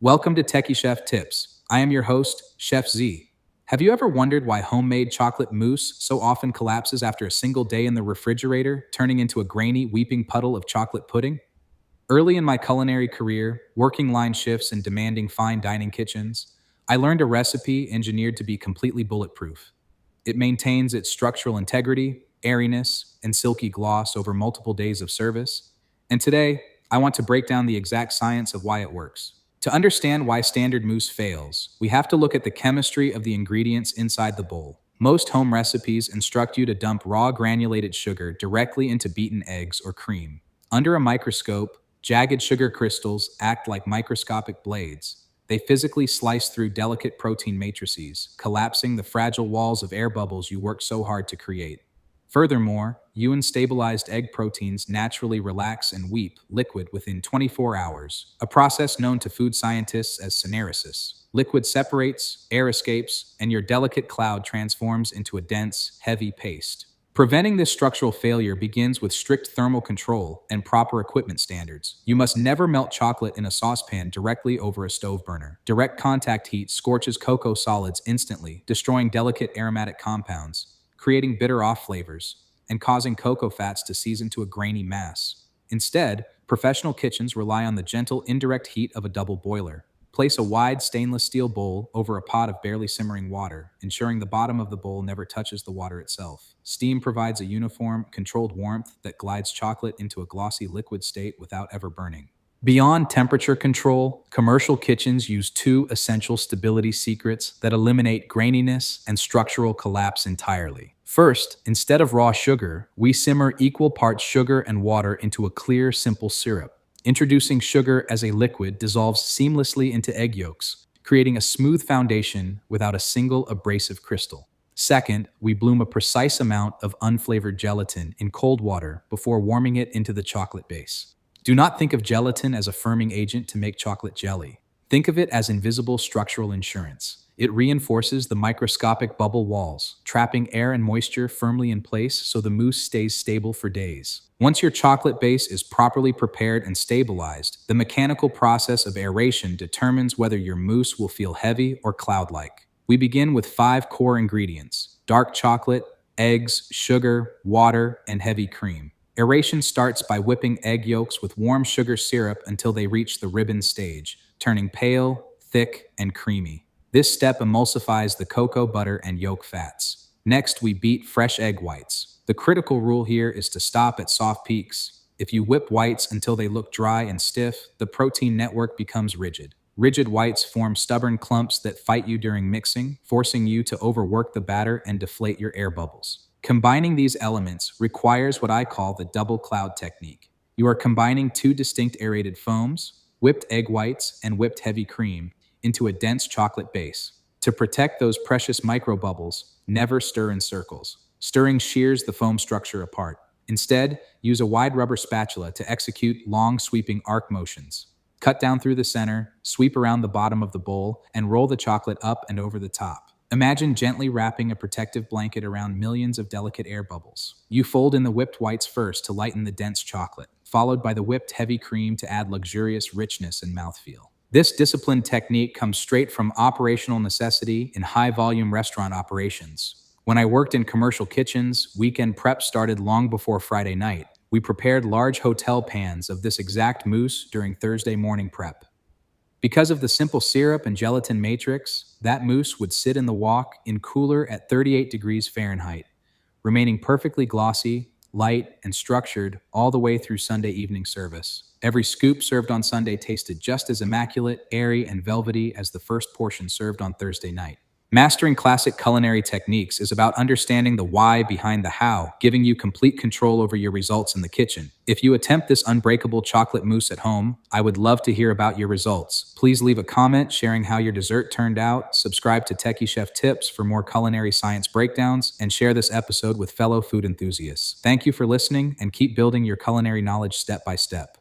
Welcome to Techy Chef Tips. I am your host, Chef Z. Have you ever wondered why homemade chocolate mousse so often collapses after a single day in the refrigerator, turning into a grainy, weeping puddle of chocolate pudding? Early in my culinary career, working line shifts and demanding fine dining kitchens, I learned a recipe engineered to be completely bulletproof. It maintains its structural integrity, airiness, and silky gloss over multiple days of service. And today, I want to break down the exact science of why it works. To understand why standard mousse fails, we have to look at the chemistry of the ingredients inside the bowl. Most home recipes instruct you to dump raw granulated sugar directly into beaten eggs or cream. Under a microscope, jagged sugar crystals act like microscopic blades. They physically slice through delicate protein matrices, collapsing the fragile walls of air bubbles you worked so hard to create. Furthermore, UN-stabilized egg proteins naturally relax and weep liquid within 24 hours, a process known to food scientists as syneresis. Liquid separates, air escapes, and your delicate cloud transforms into a dense, heavy paste. Preventing this structural failure begins with strict thermal control and proper equipment standards. You must never melt chocolate in a saucepan directly over a stove burner. Direct contact heat scorches cocoa solids instantly, destroying delicate aromatic compounds, creating bitter off flavors, and causing cocoa fats to season to a grainy mass. Instead, professional kitchens rely on the gentle indirect heat of a double boiler. Place a wide stainless steel bowl over a pot of barely simmering water, ensuring the bottom of the bowl never touches the water itself. Steam provides a uniform, controlled warmth that glides chocolate into a glossy liquid state without ever burning. Beyond temperature control, commercial kitchens use two essential stability secrets that eliminate graininess and structural collapse entirely. First, instead of raw sugar, we simmer equal parts sugar and water into a clear, simple syrup. Introducing sugar as a liquid dissolves seamlessly into egg yolks, creating a smooth foundation without a single abrasive crystal. Second, we bloom a precise amount of unflavored gelatin in cold water before warming it into the chocolate base. Do not think of gelatin as a firming agent to make chocolate jelly. Think of it as invisible structural insurance. It reinforces the microscopic bubble walls, trapping air and moisture firmly in place so the mousse stays stable for days. Once your chocolate base is properly prepared and stabilized, the mechanical process of aeration determines whether your mousse will feel heavy or cloud-like. We begin with 5 core ingredients: dark chocolate, eggs, sugar, water, and heavy cream. Aeration starts by whipping egg yolks with warm sugar syrup until they reach the ribbon stage, turning pale, thick, and creamy. This step emulsifies the cocoa butter and yolk fats. Next, we beat fresh egg whites. The critical rule here is to stop at soft peaks. If you whip whites until they look dry and stiff, the protein network becomes rigid. Rigid whites form stubborn clumps that fight you during mixing, forcing you to overwork the batter and deflate your air bubbles. Combining these elements requires what I call the double cloud technique. You are combining two distinct aerated foams, whipped egg whites and whipped heavy cream, into a dense chocolate base. To protect those precious microbubbles, never stir in circles. Stirring shears the foam structure apart. Instead, use a wide rubber spatula to execute long sweeping arc motions. Cut down through the center, sweep around the bottom of the bowl, and roll the chocolate up and over the top. Imagine gently wrapping a protective blanket around millions of delicate air bubbles. You fold in the whipped whites first to lighten the dense chocolate, followed by the whipped heavy cream to add luxurious richness and mouthfeel. This disciplined technique comes straight from operational necessity in high-volume restaurant operations. When I worked in commercial kitchens, weekend prep started long before Friday night. We prepared large hotel pans of this exact mousse during Thursday morning prep. Because of the simple syrup and gelatin matrix, that mousse would sit in the wok in cooler at 38 degrees Fahrenheit, remaining perfectly glossy, light, and structured all the way through Sunday evening service. Every scoop served on Sunday tasted just as immaculate, airy, and velvety as the first portion served on Thursday night. Mastering classic culinary techniques is about understanding the why behind the how, giving you complete control over your results in the kitchen. If you attempt this unbreakable chocolate mousse at home, I would love to hear about your results. Please leave a comment sharing how your dessert turned out, subscribe to Techy Chef Tips for more culinary science breakdowns, and share this episode with fellow food enthusiasts. Thank you for listening, and keep building your culinary knowledge step by step.